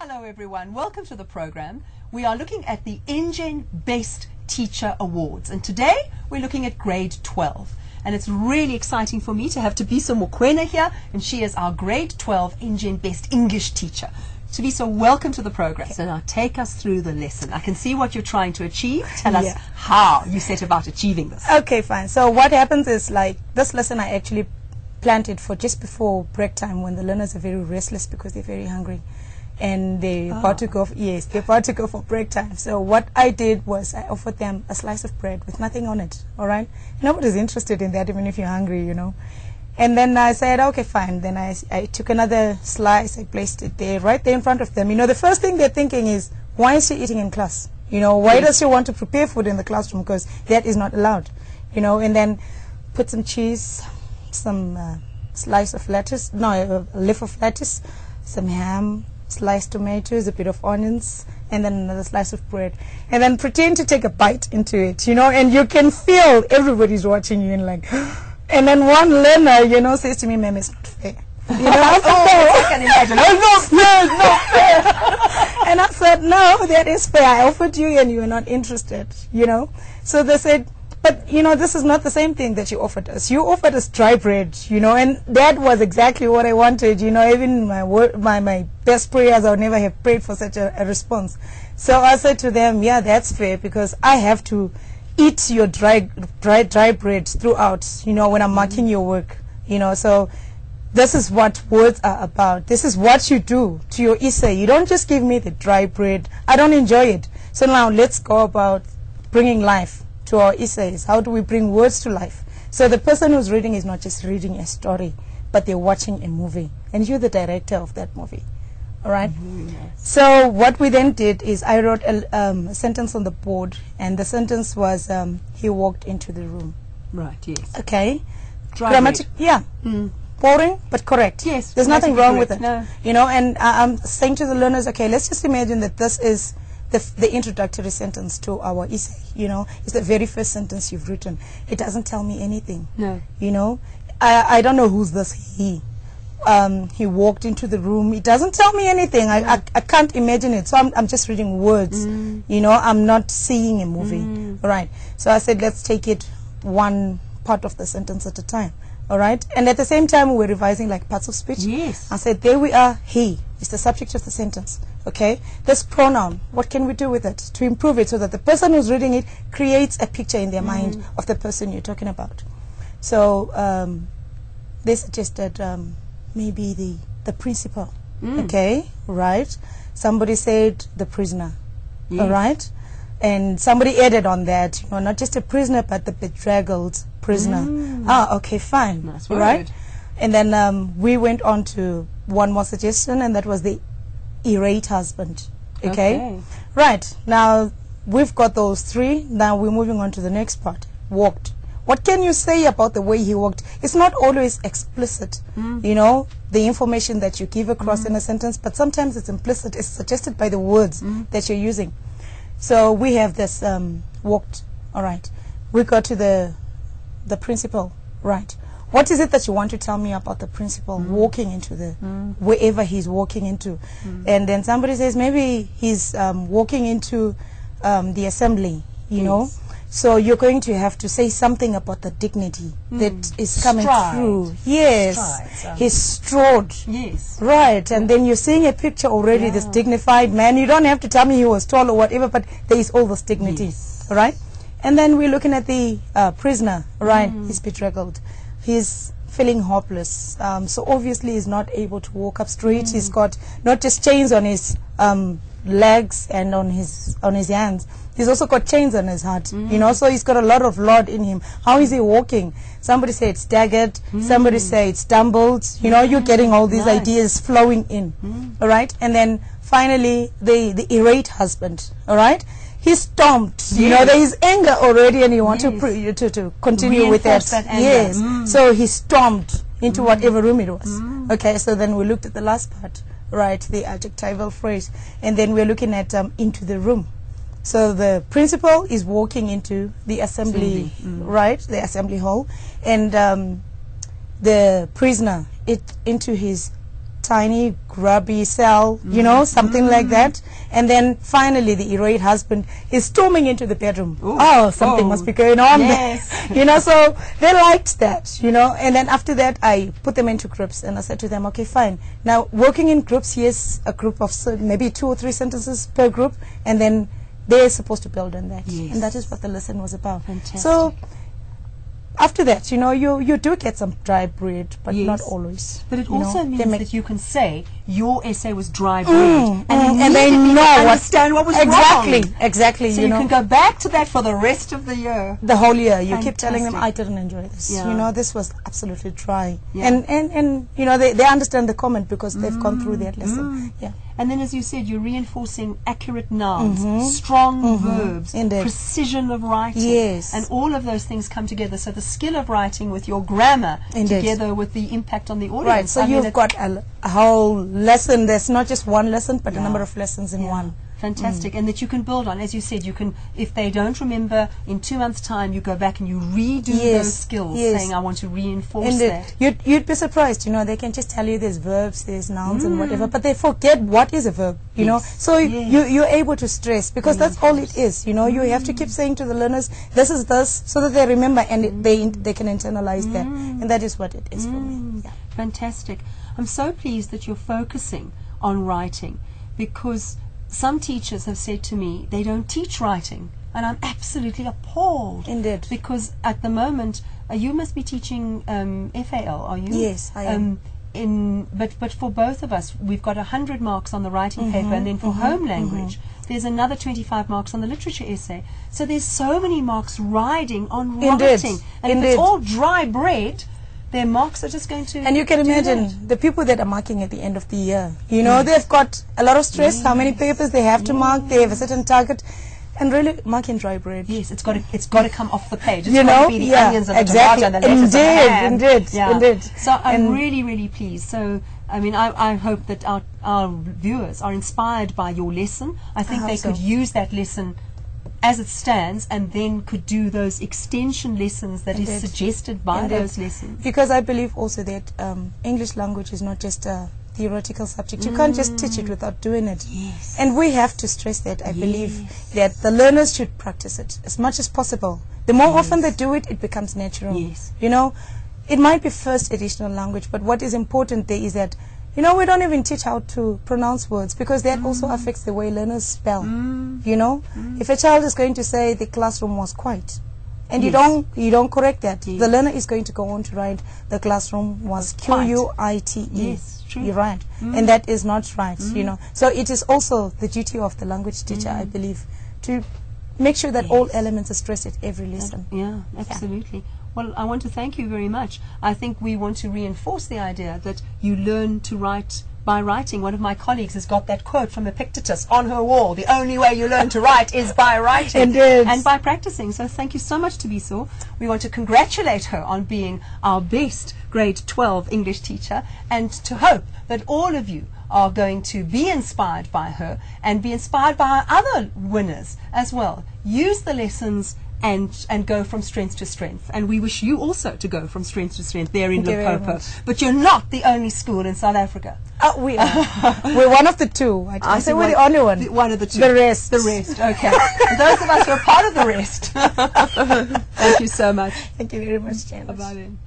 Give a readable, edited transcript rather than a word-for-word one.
Hello everyone, welcome to the program. We are looking at the Engen Best Teacher Awards, and today we're looking at grade 12. And it's really exciting for me to have Thabiso Mokoena here, and she is our grade 12 Engen Best English teacher. Thabiso, welcome to the program. So now take us through the lesson. I can see what you're trying to achieve. Tell us how you set about achieving this. Okay, fine. So what happens is, like, this lesson I actually planned it for just before break time, when the learners are very restless because they're very hungry. And they're about to go, they're about to go for break time. So what I did was I offered them a slice of bread with nothing on it, all right? Nobody's interested in that, even if you're hungry, you know. And then I said, okay, fine. Then I took another slice, I placed it there, right there in front of them. You know, the first thing they're thinking is, why is she eating in class? You know, why does she want to prepare food in the classroom? Because that is not allowed, you know. And then put some cheese, some slice of lettuce, no, a leaf of lettuce, some ham, sliced tomatoes, a bit of onions, and then another slice of bread, and then pretend to take a bite into it, you know, and you can feel everybody's watching you and like, and then one learner, you know, says to me, "Ma'am, it's not fair." You know, I can imagine. It's not fair. And I said, "No, that is fair. I offered you and you were not interested," you know. So they said, "But, you know, this is not the same thing that you offered us. You offered us dry bread," you know, and that was exactly what I wanted, you know. Even my best prayers, I would never have prayed for such a response. So I said to them, yeah, that's fair, because I have to eat your dry bread throughout, you know, when I'm marking your work, you know. So this is what words are about. This is what you do to your essay. You don't just give me the dry bread. I don't enjoy it. So now let's go about bringing life to our essays. How do we bring words to life? So the person who's reading is not just reading a story, but they're watching a movie, and you're the director of that movie. All right? Yes. So what we then did is I wrote a sentence on the board, and the sentence was, he walked into the room. Right, yes. Okay. Grammatic, yeah. Boring, but correct. Yes. There's nothing wrong with it. No. You know, and I'm saying to the learners, okay, let's just imagine that this is the introductory sentence to our essay, you know. It's the very first sentence you've written. It doesn't tell me anything. No. You know, I don't know who's this he. He walked into the room. It doesn't tell me anything. I can't imagine it. So I'm just reading words. You know, I'm not seeing a movie. All right. So I said, let's take it one part of the sentence at a time. All right. And at the same time, we're revising like parts of speech. Yes. I said, there we are. He is the subject of the sentence. Okay, this pronoun, what can we do with it to improve it so that the person who's reading it creates a picture in their mind of the person you're talking about? So they suggested maybe the principal. Okay, right. Somebody said the prisoner. All right, and somebody added on that, you know, not just a prisoner but the bedraggled prisoner. Ah, okay, fine. Nice word. Right. And then we went on to one more suggestion, and that was the irate husband. Okay. Right. Now we've got those three. Now we're moving on to the next part. Walked. What can you say about the way he walked? It's not always explicit, you know, the information that you give across in a sentence, but sometimes it's implicit. It's suggested by the words that you're using. So we have this walked. All right. We got to the principal. Right. What is it that you want to tell me about the principal walking into the wherever he's walking into? And then somebody says maybe he's walking into the assembly, you know. So you're going to have to say something about the dignity that is coming through. Yes. He's strode. Yes. Right. And then you're seeing a picture already, this dignified man. You don't have to tell me he was tall or whatever, but there is all this dignity. Yes. All right. And then we're looking at the prisoner. Right. He's bedraggled. He's feeling hopeless, so obviously he's not able to walk up straight. He's got not just chains on his legs and on his hands. He's also got chains on his heart, you know, so he's got a lot of load in him. How is he walking? Somebody say it's staggered, somebody say it's stumbled, you know. You're getting all these ideas flowing in. All right. And then finally the irate husband. All right. He stomped, you know, there is anger already, and you want to continue with that. Yes. So he stomped into whatever room it was. Okay, so then we looked at the last part, right, the adjectival phrase, and then we're looking at into the room. So the principal is walking into the assembly, right, the assembly hall, and the prisoner into his tiny, grubby cell, you know, something like that. And then finally the irate husband is storming into the bedroom. Ooh. Oh, something must be going on Yes. there. You know, so they liked that, you know. And then after that, I put them into groups and I said to them, okay, fine. Now, working in groups, yes, a group of maybe 2 or 3 sentences per group, and then they're supposed to build on that. Yes. And that is what the lesson was about. Fantastic. So after that, you know, you do get some dry bread, but Yes. not always. But it you also know. means They make- that you can say your essay was dry bread, and they immediately know understand what was exactly, wrong. exactly. So you you know, can go back to that for the rest of the year. the whole year. You keep telling them, Fantastic. I didn't enjoy this. Yeah. You know, this was absolutely dry. Yeah. And you know, they understand the comment because they've gone through that lesson. Yeah. And then, as you said, you're reinforcing accurate nouns, strong verbs, Indeed. precision of writing. Yes. And all of those things come together. So the skill of writing with your grammar Indeed. together with the impact on the audience. Right. So I mean, you've got a whole lesson. There's not just one lesson, but a number of lessons in one. Fantastic. And that you can build on. As you said, you can, if they don't remember, in 2 months' time, you go back and you redo those skills, saying, I want to reinforce that. You'd be surprised, you know, they can just tell you there's verbs, there's nouns and whatever, but they forget what is a verb, you know. So you're able to stress, because that's all it is, you know. You have to keep saying to the learners, this is this, so that they remember and they can internalize that. And that is what it is for me. Yeah. Fantastic. I'm so pleased that you're focusing on writing, because some teachers have said to me they don't teach writing, and I'm absolutely appalled. Indeed. Because at the moment, you must be teaching FAL, are you? Yes, I am. But for both of us, we've got 100 marks on the writing paper, and then for home language, there's another 25 marks on the literature essay. So there's so many marks riding on writing. And if it's all dry bread, their marks are just going to... And you can imagine the people that are marking at the end of the year. You know, they've got a lot of stress, how many papers they have to mark, they have a certain target. And really, marking dry bread. Yes, it's got to come off the page. It's you got know, to be the onions and the exactly. tomato and the lettuce and the ham. Indeed. So I'm really, really pleased. So, I mean, I hope that our viewers are inspired by your lesson. I think they could use that lesson as it stands, and then could do those extension lessons that is suggested by those lessons. Because I believe also that English language is not just a theoretical subject. You can't just teach it without doing it. Yes. And we have to stress that. I believe that the learners should practice it as much as possible. The more often they do it, it becomes natural. Yes. You know, it might be first additional language, but what is important there is that, you know, we don't even teach how to pronounce words, because that also affects the way learners spell. You know, if a child is going to say the classroom was quiet, and you don't correct that, the learner is going to go on to write the classroom was Q-U-I-T-E. Yes, true. You're right. And that is not right, you know. So it is also the duty of the language teacher, I believe, to make sure that all elements are stressed at every lesson. Yeah, absolutely. Well, I want to thank you very much. I think we want to reinforce the idea that you learn to write by writing. One of my colleagues has got that quote from Epictetus on her wall: the only way you learn to write is by writing. Indeed. And by practicing. So thank you so much, Thabiso. We want to congratulate her on being our best grade 12 English teacher, and to hope that all of you are going to be inspired by her and be inspired by our other winners as well. Use the lessons and go from strength to strength. And we wish you also to go from strength to strength there in Limpopo. But you're not the only school in South Africa. We are. We're one of the two. I say we're the only one. One of the two. The rest. The rest, okay. And those of us who are part of the rest. Thank you so much. Thank you very much, Janet. Bye-bye then.